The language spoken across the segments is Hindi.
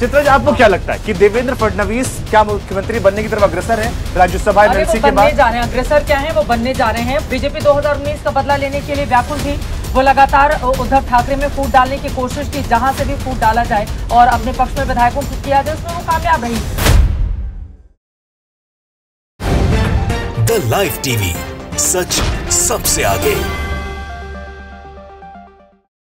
चित्रज, आपको क्या लगता है कि देवेंद्र फडणवीस क्या मुख्यमंत्री बनने की तरफ अग्रसर है राज्यसभा एमएलसी के बाद? जा रहे हैं, अग्रसर क्या है, वो बनने जा रहे हैं। बीजेपी 2019 का बदला लेने के लिए व्याकुल थी। वो लगातार उद्धव ठाकरे में फूट डालने की कोशिश की, जहां से भी फूट डाला जाए और अपने पक्ष में विधायकों को किया जाए, उसमें वो कामयाब रही। द लाइव टीवी, सच सबसे आगे।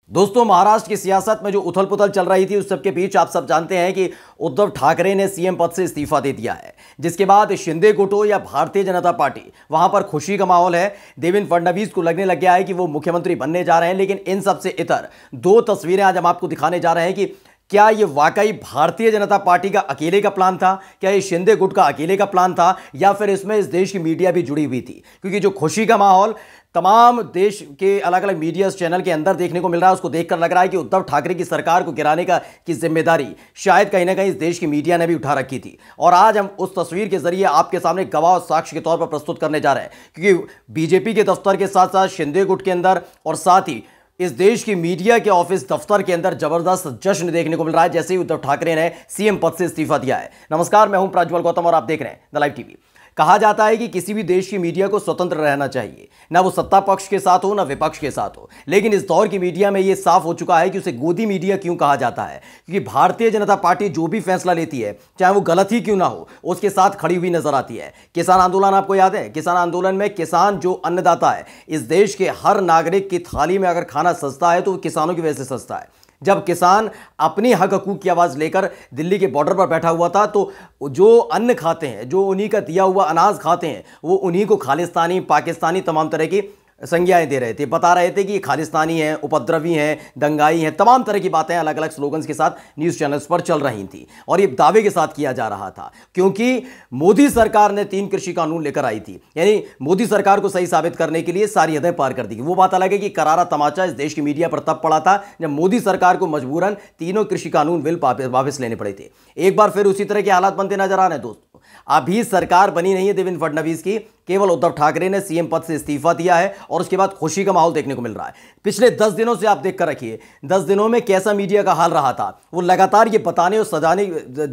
दोस्तों, महाराष्ट्र की सियासत में जो उथल पुथल चल रही थी, उस सबके बीच आप सब जानते हैं कि उद्धव ठाकरे ने सीएम पद से इस्तीफा दे दिया है, जिसके बाद शिंदे गुट या भारतीय जनता पार्टी, वहां पर खुशी का माहौल है। देवेंद्र फडणवीस को लगने लग गया है कि वो मुख्यमंत्री बनने जा रहे हैं। लेकिन इन सबसे इतर दो तस्वीरें आज हम आपको दिखाने जा रहे हैं कि क्या ये वाकई भारतीय जनता पार्टी का अकेले का प्लान था, क्या ये शिंदे गुट का अकेले का प्लान था, या फिर इसमें इस देश की मीडिया भी जुड़ी हुई थी। क्योंकि जो खुशी का माहौल तमाम देश के अलग अलग मीडिया चैनल के अंदर देखने को मिल रहा है, उसको देखकर लग रहा है कि उद्धव ठाकरे की सरकार को गिराने की जिम्मेदारी शायद कहीं ना कहीं इस देश की मीडिया ने भी उठा रखी थी। और आज हम उस तस्वीर के जरिए आपके सामने गवाह और साक्ष्य के तौर पर प्रस्तुत करने जा रहे हैं, क्योंकि बीजेपी के दफ्तर के साथ साथ शिंदे गुट के अंदर और साथ ही इस देश की मीडिया के ऑफिस दफ्तर के अंदर जबरदस्त जश्न देखने को मिल रहा है, जैसे ही उद्धव ठाकरे ने सीएम पद से इस्तीफा दिया है। नमस्कार, मैं हूं प्रज्वल गौतम और आप देख रहे हैं द लाइव टीवी। कहा जाता है कि किसी भी देश की मीडिया को स्वतंत्र रहना चाहिए, ना वो सत्ता पक्ष के साथ हो ना विपक्ष के साथ हो। लेकिन इस दौर की मीडिया में यह साफ हो चुका है कि उसे गोदी मीडिया क्यों कहा जाता है, क्योंकि भारतीय जनता पार्टी जो भी फैसला लेती है, चाहे वो गलत ही क्यों ना हो, उसके साथ खड़ी हुई नजर आती है। किसान आंदोलन आपको याद है? किसान आंदोलन में किसान जो अन्नदाता है, इस देश के हर नागरिक की थाली में अगर खाना सस्ता है तो वो किसानों की वजह से सस्ता है। जब किसान अपनी हक हकूक की आवाज़ लेकर दिल्ली के बॉर्डर पर बैठा हुआ था, तो जो अन्न खाते हैं, जो उन्हीं का दिया हुआ अनाज खाते हैं, वो उन्हीं को खालिस्तानी, पाकिस्तानी तमाम तरह की संज्ञाएं दे रहे थे, बता रहे थे कि ये खालिस्तानी हैं, उपद्रवी हैं, दंगाई हैं, तमाम तरह की बातें अलग अलग स्लोगन्स के साथ न्यूज़ चैनल्स पर चल रही थी। और ये दावे के साथ किया जा रहा था क्योंकि मोदी सरकार ने 3 कृषि कानून लेकर आई थी, यानी मोदी सरकार को सही साबित करने के लिए सारी हदें पार कर दी। वो बात अलग है कि करारा तमाचा इस देश की मीडिया पर तब पड़ा था जब मोदी सरकार को मजबूरन तीनों कृषि कानून बिल वापस लेने पड़े थे। एक बार फिर उसी तरह के हालात बनते नजर आ रहे हैं। दोस्तों, अभी सरकार बनी नहीं है देवेंद्र फडणवीस की, केवल उद्धव ठाकरे ने सीएम पद से इस्तीफा दिया है और उसके बाद खुशी का माहौल देखने को मिल रहा है। पिछले 10 दिनों से आप देखकर रखिए, 10 दिनों में कैसा मीडिया का हाल रहा था। वो लगातार ये बताने और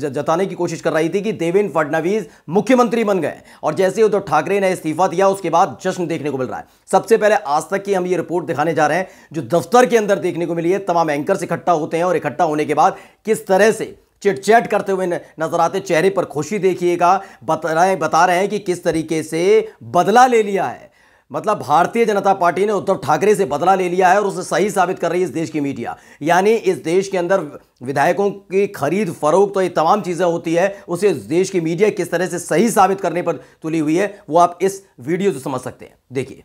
जताने की कोशिश कर रही थी कि देवेंद्र फडणवीस मुख्यमंत्री बन गए, और जैसे उद्धव ठाकरे ने इस्तीफा दिया उसके बाद जश्न देखने को मिल रहा है। सबसे पहले आज तक की हम ये रिपोर्ट दिखाने जा रहे हैं जो दफ्तर के अंदर देखने को मिली है। तमाम एंकर्स इकट्ठा होते हैं और इकट्ठा होने के बाद किस तरह से चिट चैट करते हुए नजर आते, चेहरे पर खुशी देखिएगा। बता रहे हैं कि किस तरीके से बदला ले लिया है, मतलब भारतीय जनता पार्टी ने उद्धव ठाकरे से बदला ले लिया है और उसे सही साबित कर रही है इस देश की मीडिया। यानी इस देश के अंदर विधायकों की खरीद फरोख्त तो ये तमाम चीजें होती है, उसे इस देश की मीडिया किस तरह से सही साबित करने पर तुली हुई है, वो आप इस वीडियो से समझ सकते हैं। देखिए,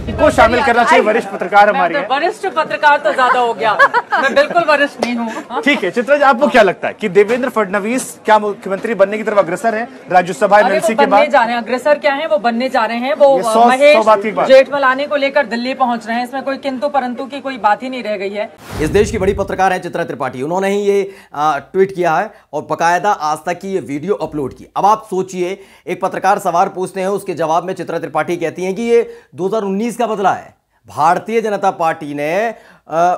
इनको शामिल करना चाहिए। वरिष्ठ पत्रकार हमारे हैं। वरिष्ठ पत्रकार तो ज्यादा हो गया, मैं बिल्कुल वरिष्ठ नहीं हूँ। ठीक है चित्रज, आपको क्या लगता है कि देवेंद्र फडणवीस क्या मुख्यमंत्री बनने की तरफ अग्रसर है राज्यसभा एमएलसी के बाद? जा रहे हैं, अग्रसर क्या है, वो बनने जा रहे हैं। वो महेश जेठमलानी को लेकर दिल्ली पहुंच रहे हैं। इसमें कोई किंतु परंतु की कोई बात ही नहीं रह गई है। इस देश की बड़ी पत्रकार है चित्रा त्रिपाठी, उन्होंने ही ये ट्वीट किया है और बकायदा आज तक की ये वीडियो अपलोड की। अब आप सोचिए, एक पत्रकार सवाल पूछते हैं, उसके जवाब में चित्रा त्रिपाठी कहती हैं कि ये 2019 का बदला है। भारतीय जनता पार्टी ने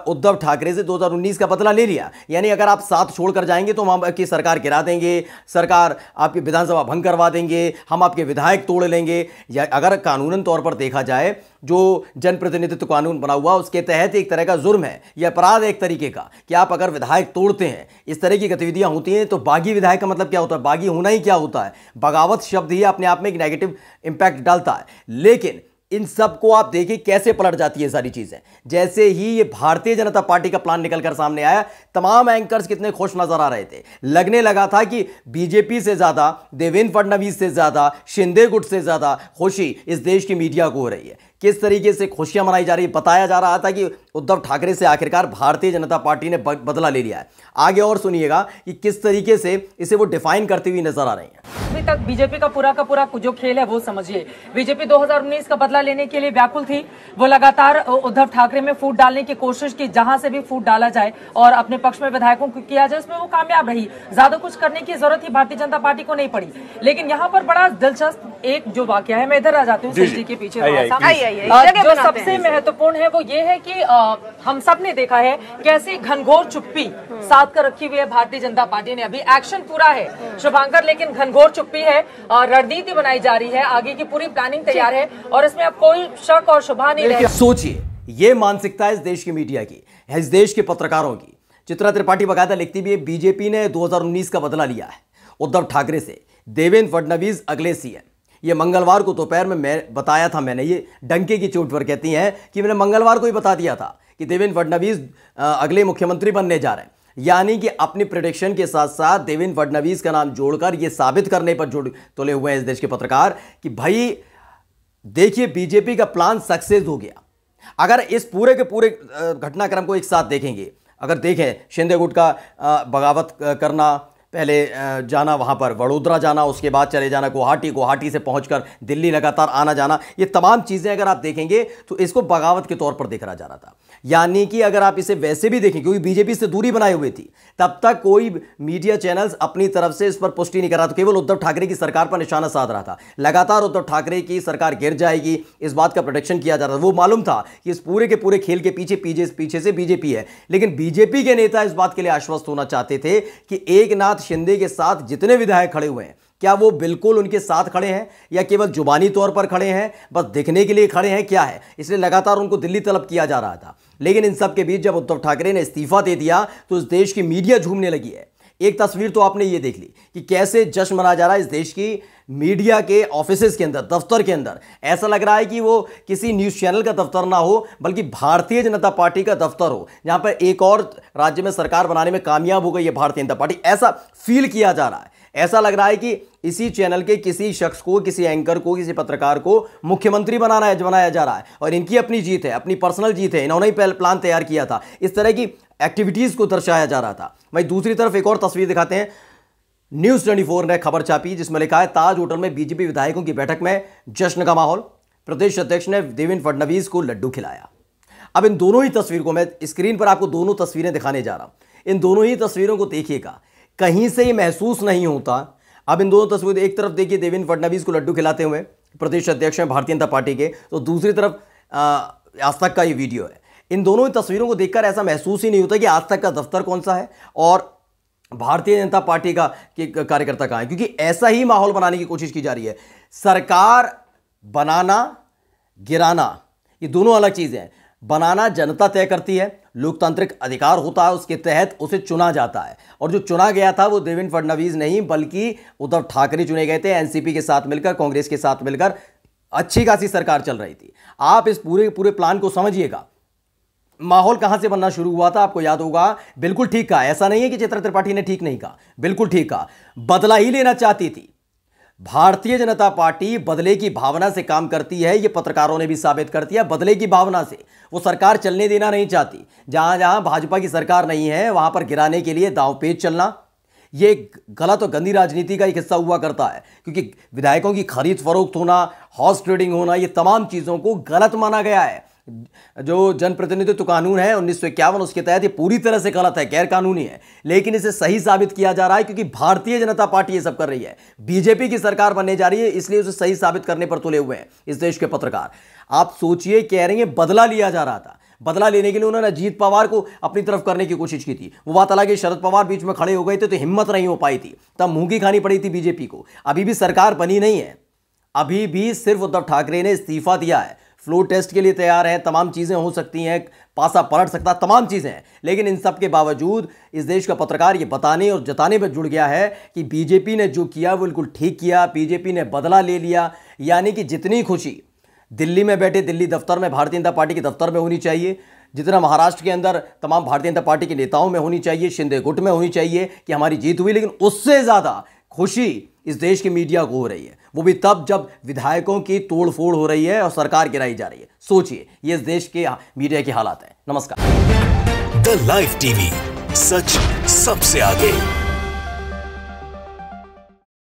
उद्धव ठाकरे से 2019 का बदला ले लिया, यानी अगर आप साथ छोड़कर जाएंगे तो हम आपकी सरकार गिरा देंगे, सरकार आपकी विधानसभा भंग करवा देंगे, हम आपके विधायक तोड़ लेंगे। या अगर कानूनन तौर पर देखा जाए, जो जनप्रतिनिधित्व कानून बना हुआ उसके तहत एक तरह का जुर्म है, यह अपराध एक तरीके का कि आप अगर विधायक तोड़ते हैं, इस तरह की गतिविधियां होती हैं, तो बागी विधायक का मतलब क्या होता है? बागी होना ही क्या होता है? बगावत शब्द ही अपने आप में एक नेगेटिव इंपैक्ट डालता है। लेकिन इन सब को आप देखिए कैसे पलट जाती है सारी चीजें। जैसे ही ये भारतीय जनता पार्टी का प्लान निकलकर सामने आया, तमाम एंकर्स कितने खुश नजर आ रहे थे। लगने लगा था कि बीजेपी से ज्यादा, देवेंद्र फडणवीस से ज्यादा, शिंदे गुट से ज्यादा खुशी इस देश की मीडिया को हो रही है। किस तरीके से खुशियां मनाई जा रही है, बताया जा रहा था कि उद्धव ठाकरे से आखिरकार भारतीय जनता पार्टी ने बदला ले लिया है। आगे और सुनिएगा कि किस तरीके से इसे वो डिफाइन करती हुई नजर आ रही हैं। अभी तक बीजेपी का पूरा जो खेल है वो समझिए। बीजेपी 2019 का बदला लेने के लिए व्याकुल थी। वो लगातार उद्धव ठाकरे में फूट डालने की कोशिश की, जहां से भी फूट डाला जाए और अपने पक्ष में विधायकों को किया जाए, उसमें वो कामयाब रही। ज्यादा कुछ करने की जरूरत ही भारतीय जनता पार्टी को नहीं पड़ी। लेकिन यहाँ पर बड़ा दिलचस्प एक जो वाकया है, मैं इधर आ जाती हूँ जी, जी के पीछे आइए, थोड़ा सा। आइए, जो सबसे महत्वपूर्ण है वो ये है कि हम सब ने देखा है कैसे घनघोर चुप्पी साध कर रखी हुई है भारतीय जनता पार्टी ने। अभी एक्शन पूरा है शुभांकर, लेकिन घनघोर चुप्पी है। रणनीति बनाई जा रही है, आगे की पूरी प्लानिंग तैयार है और इसमें अब कोई शक और शुभा नहीं रहे। सोचिए, ये मानसिकता है इस देश की मीडिया की, है इस देश के पत्रकारों की। चित्रा त्रिपाठी बकायदा लिखती भी है, बीजेपी ने 2019 का बदला लिया है उद्धव ठाकरे से, देवेंद्र फडणवीस अगले सीएम। ये मंगलवार को दोपहर में मैं बताया था, मैंने ये डंके की चोट पर कहती हैं कि मैंने मंगलवार को ही बता दिया था कि देवेंद्र फडणवीस अगले मुख्यमंत्री बनने जा रहे हैं। यानी कि अपनी प्रेडिक्शन के साथ साथ देवेंद्र फडणवीस का नाम जोड़कर ये साबित करने पर जुड़ तुले हुए हैं इस देश के पत्रकार कि भाई देखिए बीजेपी का प्लान सक्सेस हो गया। अगर इस पूरे के पूरे घटनाक्रम को एक साथ देखेंगे, अगर देखें शिंदे गुट का बगावत करना, पहले जाना वहाँ पर वडोदरा जाना, उसके बाद चले जाना गुवाहाटी, गुवाहाटी से पहुंचकर दिल्ली लगातार आना जाना, ये तमाम चीज़ें अगर आप देखेंगे तो इसको बगावत के तौर पर देखा जा रहा था। यानी कि अगर आप इसे वैसे भी देखें, क्योंकि बीजेपी से दूरी बनाए हुए थी, तब तक कोई मीडिया चैनल्स अपनी तरफ से इस पर पुष्टि नहीं कर रहा था, केवल उद्धव ठाकरे की सरकार पर निशाना साध रहा था। लगातार उद्धव ठाकरे की सरकार गिर जाएगी इस बात का प्रोटेक्शन किया जा रहा था। वो मालूम था कि इस पूरे के पूरे खेल के पीछे से बीजेपी है, लेकिन बीजेपी के नेता इस बात के लिए आश्वस्त होना चाहते थे कि एकनाथ शिंदे के साथ जितने विधायक खड़े हुए हैं, क्या वो बिल्कुल उनके साथ खड़े हैं या केवल जुबानी तौर पर खड़े हैं, बस दिखने के लिए खड़े हैं, क्या है? इसलिए लगातार उनको दिल्ली तलब किया जा रहा था। लेकिन इन सब के बीच जब उद्धव ठाकरे ने इस्तीफा दे दिया तो इस देश की मीडिया झूमने लगी है। एक तस्वीर तो आपने ये देख ली कि कैसे जश्न मनाया जा रहा है इस देश की मीडिया के ऑफिसेस के अंदर, दफ्तर के अंदर। ऐसा लग रहा है कि वो किसी न्यूज़ चैनल का दफ्तर ना हो, बल्कि भारतीय जनता पार्टी का दफ्तर हो, जहां पर एक और राज्य में सरकार बनाने में कामयाब हो गई है भारतीय जनता पार्टी। ऐसा फील किया जा रहा है, ऐसा लग रहा है कि इसी चैनल के किसी शख्स को, किसी एंकर को, किसी पत्रकार को मुख्यमंत्री बनाया जा रहा है और इनकी अपनी जीत है, अपनी पर्सनल जीत है, इन्होंने ही प्लान तैयार किया था। इस तरह की एक्टिविटीज को दर्शाया जा रहा था। वहीं दूसरी तरफ एक और तस्वीर दिखाते हैं, न्यूज़ 24 ने खबर छापी जिसमें लिखा है, ताज होटल में बीजेपी विधायकों की बैठक में जश्न का माहौल, प्रदेश अध्यक्ष ने देवेंद्र फडणवीस को लड्डू खिलाया। अब इन दोनों ही तस्वीर को मैं स्क्रीन पर आपको दोनों तस्वीरें दिखाने जा रहा हूं। इन दोनों ही तस्वीरों को देखिएगा, कहीं से ये महसूस नहीं होता। अब इन दोनों तस्वीरें, एक तरफ देखिए देवेंद्र फडणवीस को लड्डू खिलाते हुए, प्रदेश अध्यक्ष हैं भारतीय जनता पार्टी के, तो दूसरी तरफ आज तक का ये वीडियो है। इन दोनों ही तस्वीरों को देखकर ऐसा महसूस ही नहीं होता कि आज तक का दफ्तर कौन सा है और भारतीय जनता पार्टी का कार्यकर्ता कहां है, क्योंकि ऐसा ही माहौल बनाने की कोशिश की जा रही है। सरकार बनाना, गिराना, ये दोनों अलग चीजें हैं। बनाना जनता तय करती है, लोकतांत्रिक अधिकार होता है, उसके तहत उसे चुना जाता है। और जो चुना गया था वो देवेंद्र फडणवीस नहीं बल्कि उद्धव ठाकरे चुने गए थे। एनसीपी के साथ मिलकर, कांग्रेस के साथ मिलकर अच्छी खासी सरकार चल रही थी। आप इस पूरे प्लान को समझिएगा, माहौल कहां से बनना शुरू हुआ था आपको याद होगा। बिल्कुल ठीक कहा, ऐसा नहीं है कि चित्रा त्रिपाठी ने ठीक नहीं कहा, बिल्कुल ठीक कहा। बदला ही लेना चाहती थी भारतीय जनता पार्टी, बदले की भावना से काम करती है, ये पत्रकारों ने भी साबित कर दिया। बदले की भावना से वो सरकार चलने देना नहीं चाहती। जहां जहां भाजपा की सरकार नहीं है वहां पर गिराने के लिए दांवपेच चलना, ये गलत और गंदी राजनीति का एक हिस्सा हुआ करता है, क्योंकि विधायकों की खरीद फरोख्त होना, हॉर्स ट्रेडिंग होना, ये तमाम चीजों को गलत माना गया है। जो जनप्रतिनिधित्व कानून है 1951, उसके तहत ये पूरी तरह से गलत है, गैर कानूनी है। लेकिन इसे सही साबित किया जा रहा है क्योंकि भारतीय जनता पार्टी ये सब कर रही है, बीजेपी की सरकार बनने जा रही है, इसलिए उसे सही साबित करने पर तुले हुए हैं इस देश के पत्रकार। आप सोचिए, कह रहे हैं बदला लिया जा रहा था। बदला लेने के लिए उन्होंने अजीत पवार को अपनी तरफ करने की कोशिश की थी। वो बात अलग है, शरद पवार बीच में खड़े हो गए थे तो हिम्मत नहीं हो पाई थी, तब मुंह खानी पड़ी थी बीजेपी को। अभी भी सरकार बनी नहीं है, अभी भी सिर्फ उद्धव ठाकरे ने इस्तीफा दिया है। फ्लोर टेस्ट के लिए तैयार है, तमाम चीज़ें हो सकती हैं, पासा पलट सकता, तमाम चीज़ें हैं। लेकिन इन सब के बावजूद इस देश का पत्रकार ये बताने और जताने पर जुड़ गया है कि बीजेपी ने जो किया वो बिल्कुल ठीक किया, बीजेपी ने बदला ले लिया। यानी कि जितनी खुशी दिल्ली में बैठे दिल्ली दफ्तर में भारतीय जनता पार्टी के दफ्तर में होनी चाहिए, जितना महाराष्ट्र के अंदर तमाम भारतीय जनता पार्टी के नेताओं में होनी चाहिए, शिंदे गुट में होनी चाहिए कि हमारी जीत हुई, लेकिन उससे ज़्यादा खुशी इस देश की मीडिया को हो रही है। वो भी तब जब विधायकों की तोड़फोड़ हो रही है और सरकार गिराई जा रही है। सोचिए, ये इस देश के मीडिया के हालात हैं। नमस्कार। द लाइव टीवी, सच सबसे आगे।